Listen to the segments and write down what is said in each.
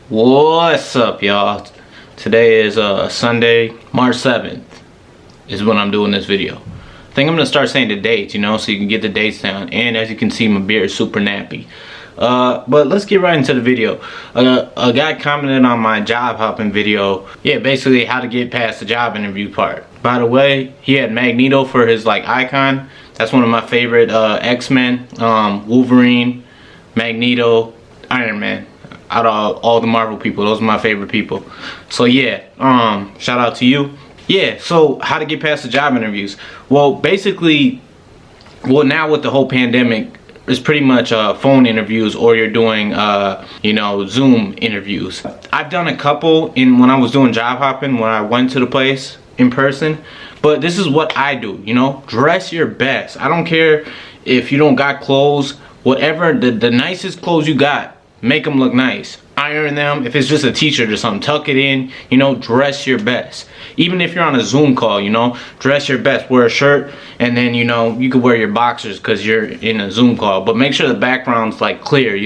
What's up, y'all? Today is Sunday, March 7th is when I'm doing this video. I think I'm gonna start saying the dates, so you can get the dates down. And as you can see, my beard is super nappy. But let's get right into the video. A guy commented on my job hopping video. Yeah, basically how to get past the job interview part. By the way, he had Magneto for his icon. That's one of my favorite X-Men. Wolverine, Magneto, Iron Man. Out of all the Marvel people, those are my favorite people. So yeah, shout out to you. Yeah, so how to get past the job interviews. Well, basically, now with the whole pandemic, it's pretty much phone interviews, or you're doing Zoom interviews. I've done a couple when I was doing job hopping, when I went to the place in person. But this is what I do, dress your best. I don't care if you don't got clothes, whatever, the nicest clothes you got, make them look nice. Iron them. If it's just a t-shirt or something, tuck it in, dress your best. Even if you're on a Zoom call, dress your best. Wear a shirt, and then you could wear your boxers because you're in a Zoom call, but make sure the background's clear.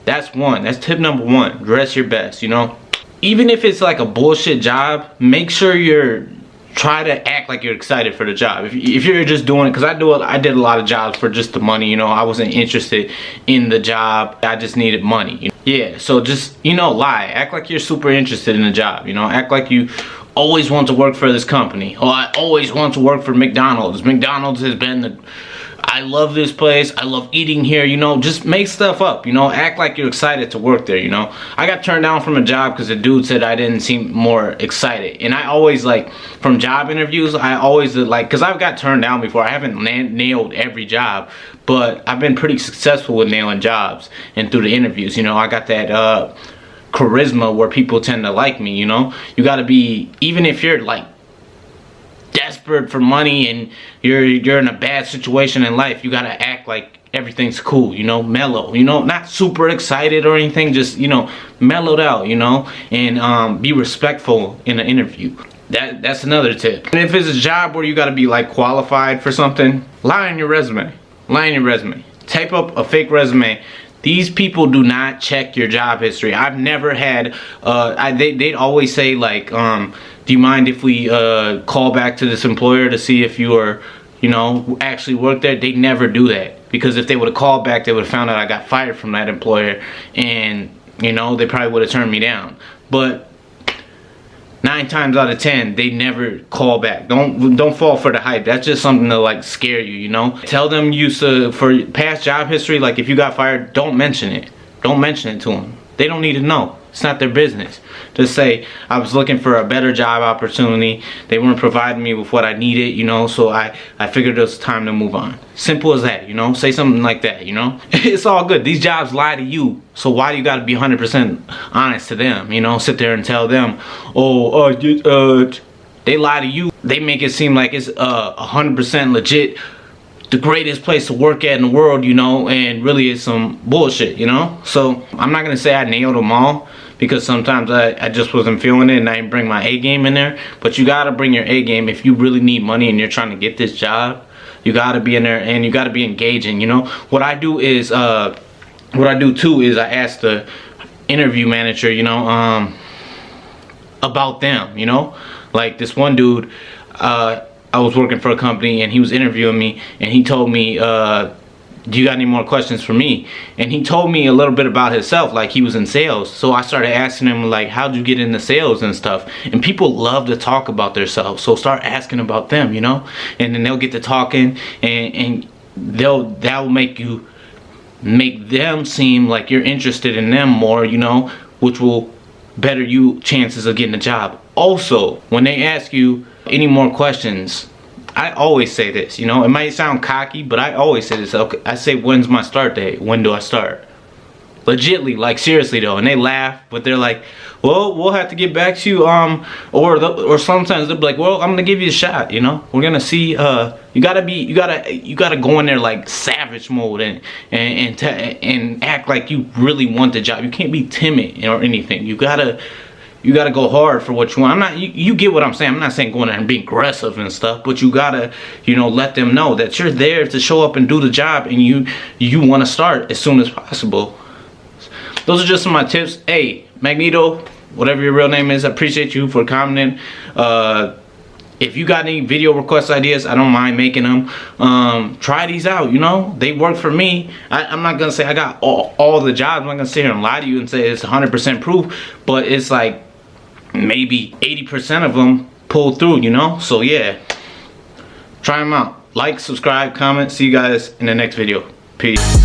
That's tip number one. Dress your best. Even if it's a bullshit job, make sure try to act like you're excited for the job. If you're just doing it, because I did a lot of jobs for just the money. I wasn't interested in the job. I just needed money. Yeah, so just lie. Act like you're super interested in the job. Act like you always want to work for this company. Oh, I always want to work for McDonald's. McDonald's has been I love this place. I love eating here. Just make stuff up. Act like you're excited to work there. I got turned down from a job because the dude said I didn't seem more excited. And I always from job interviews, I always because I've got turned down before. I haven't nailed every job, but I've been pretty successful with nailing jobs and through the interviews. I got that charisma where people tend to like me. You got to be, even if you're desperate for money and you're in a bad situation in life, you gotta act like everything's cool, mellow, not super excited or anything, just mellowed out, and be respectful in an interview. That's another tip. And if it's a job where you gotta be qualified for something, lie on your resume. Type up a fake resume. These people do not check your job history. I've never had they'd always say do you mind if we call back to this employer to see if you are actually work there? They never do that, because if they would have called back, they would have found out I got fired from that employer, and they probably would have turned me down. But 9 times out of 10, they never call back. Don't fall for the hype. That's just something to scare you. Tell them for past job history, if you got fired, don't mention it. Don't mention it to them. They don't need to know. It's not their business. Just say, I was looking for a better job opportunity. They weren't providing me with what I needed, so I figured it was time to move on. Simple as that, Say something like that, It's all good. These jobs lie to you, so why do you gotta be 100% honest to them, Sit there and tell them, they lie to you. They make it seem like it's 100% legit, the greatest place to work at in the world, and really it's some bullshit, So I'm not gonna say I nailed them all, because sometimes I just wasn't feeling it and I didn't bring my A game in there. But you gotta bring your A game if you really need money and you're trying to get this job. You gotta be in there, and you gotta be engaging. What I do too is I ask the interview manager, about them. Like this one dude, I was working for a company and he was interviewing me, and he told me, do you got any more questions for me? And he told me a little bit about himself, he was in sales. So I started asking him how'd you get into sales and stuff? And people love to talk about themselves, so start asking about them, and then they'll get to talking, and that'll make them seem like you're interested in them more, which will better you chances of getting a job. Also, when they ask you any more questions, I always say this, it might sound cocky, but I always say this. Okay, I say, when's my start date? When do I start? Legitly, seriously though. And they laugh, but they're like, well, we'll have to get back to you, or sometimes they'll be like, well, I'm gonna give you a shot, we're gonna see. You gotta go in there savage mode and act like you really want the job. You can't be timid or anything. You gotta go hard for what you want. You get what I'm saying. I'm not saying going there and being aggressive and stuff, but you gotta, let them know that you're there to show up and do the job, and you want to start as soon as possible. those are just some of my tips. Hey, Magneto, whatever your real name is, I appreciate you for commenting. If you got any video request ideas, I don't mind making them. Try these out, you know, they work for me. I'm not gonna say I got all the jobs. I'm not gonna sit here and lie to you and say it's 100% proof, but it's like maybe 80% of them pull through, you know. So yeah, try them out. Like, subscribe, comment. See you guys in the next video. Peace.